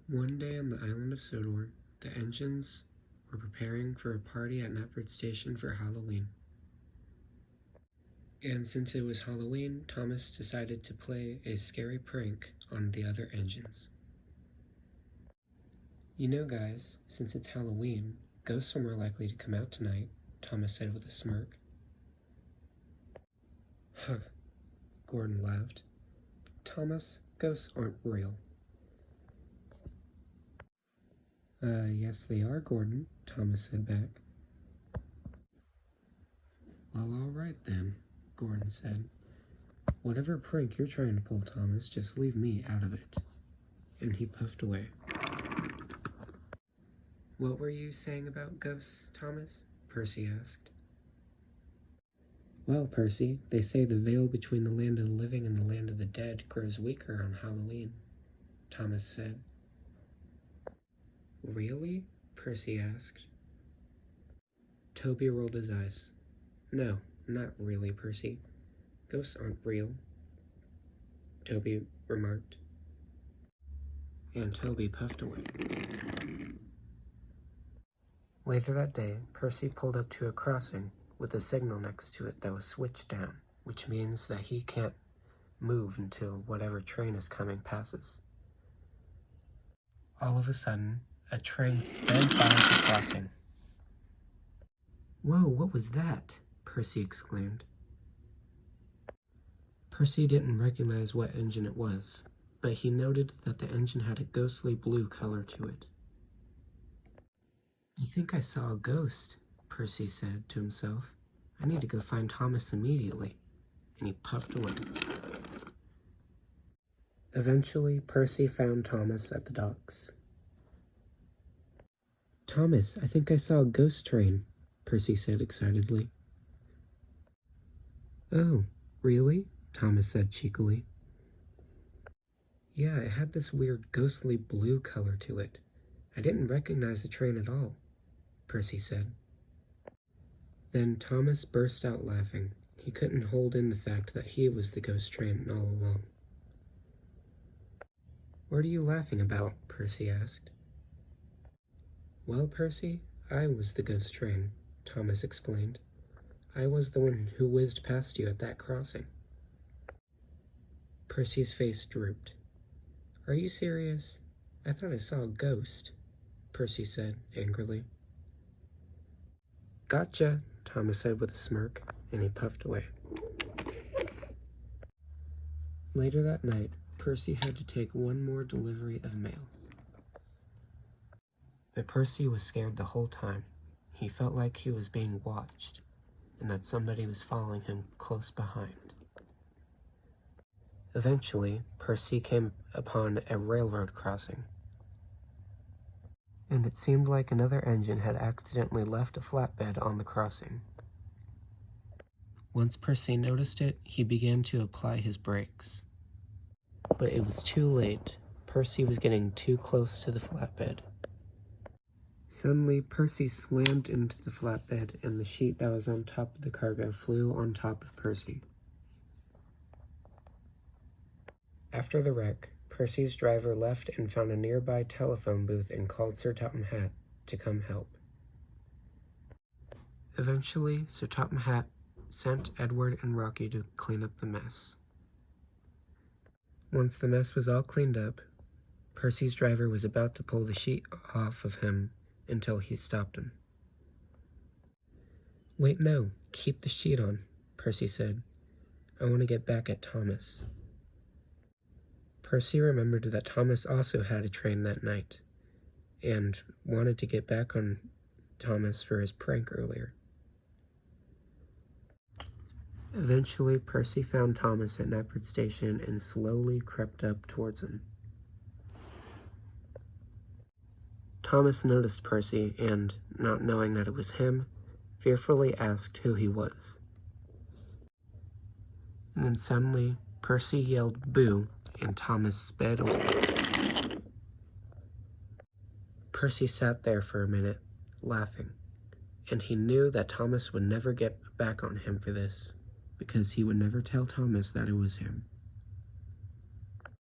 One day on the island of Sodor, the engines were preparing for a party at Knapford Station for Halloween. And since it was Halloween, Thomas decided to play a scary prank on the other engines. "You know, guys, since it's Halloween, ghosts are more likely to come out tonight," Thomas said with a smirk. "Huh," Gordon laughed. "Thomas, ghosts aren't real." Yes they are, Gordon," Thomas said back. "Well, all right then," Gordon said. "Whatever prank you're trying to pull, Thomas, just leave me out of it." And he puffed away. "What were you saying about ghosts, Thomas?" Percy asked. "Well, Percy, they say the veil between the land of the living and the land of the dead grows weaker on Halloween," Thomas said. "Really?" Percy asked. Toby rolled his eyes. "No, not really, Percy. Ghosts aren't real," Toby remarked. And Toby puffed away. Later that day, Percy pulled up to a crossing with a signal next to it that was switched down, which means that he can't move until whatever train is coming passes. All of a sudden, a train sped by the crossing. "Whoa, what was that?" Percy exclaimed. Percy didn't recognize what engine it was, but he noted that the engine had a ghostly blue color to it. "I think I saw a ghost," Percy said to himself. "I need to go find Thomas immediately," and he puffed away. Eventually, Percy found Thomas at the docks. "Thomas, I think I saw a ghost train," Percy said excitedly. "Oh, really?" Thomas said cheekily. "Yeah, it had this weird ghostly blue color to it. I didn't recognize the train at all," Percy said. Then Thomas burst out laughing. He couldn't hold in the fact that he was the ghost train all along. "What are you laughing about?" Percy asked. "Well, Percy, I was the ghost train," Thomas explained. "I was the one who whizzed past you at that crossing." Percy's face drooped. "Are you serious? I thought I saw a ghost," Percy said angrily. "Gotcha," Thomas said with a smirk, and he puffed away. Later that night, Percy had to take one more delivery of mail. But Percy was scared the whole time. He felt like he was being watched, and that somebody was following him close behind. Eventually, Percy came upon a railroad crossing, and it seemed like another engine had accidentally left a flatbed on the crossing. Once Percy noticed it, he began to apply his brakes. But it was too late. Percy was getting too close to the flatbed. Suddenly, Percy slammed into the flatbed, and the sheet that was on top of the cargo flew on top of Percy. After the wreck, Percy's driver left and found a nearby telephone booth and called Sir Topham Hatt to come help. Eventually, Sir Topham Hatt sent Edward and Rocky to clean up the mess. Once the mess was all cleaned up, Percy's driver was about to pull the sheet off of him until he stopped him. "Wait, no, keep the sheet on," Percy said. "I want to get back at Thomas." Percy remembered that Thomas also had a train that night, and wanted to get back on Thomas for his prank earlier. Eventually, Percy found Thomas at Knapford Station and slowly crept up towards him. Thomas noticed Percy and, not knowing that it was him, fearfully asked who he was. And then suddenly, Percy yelled "boo," and Thomas sped away. Percy sat there for a minute, laughing, and he knew that Thomas would never get back on him for this, because he would never tell Thomas that it was him.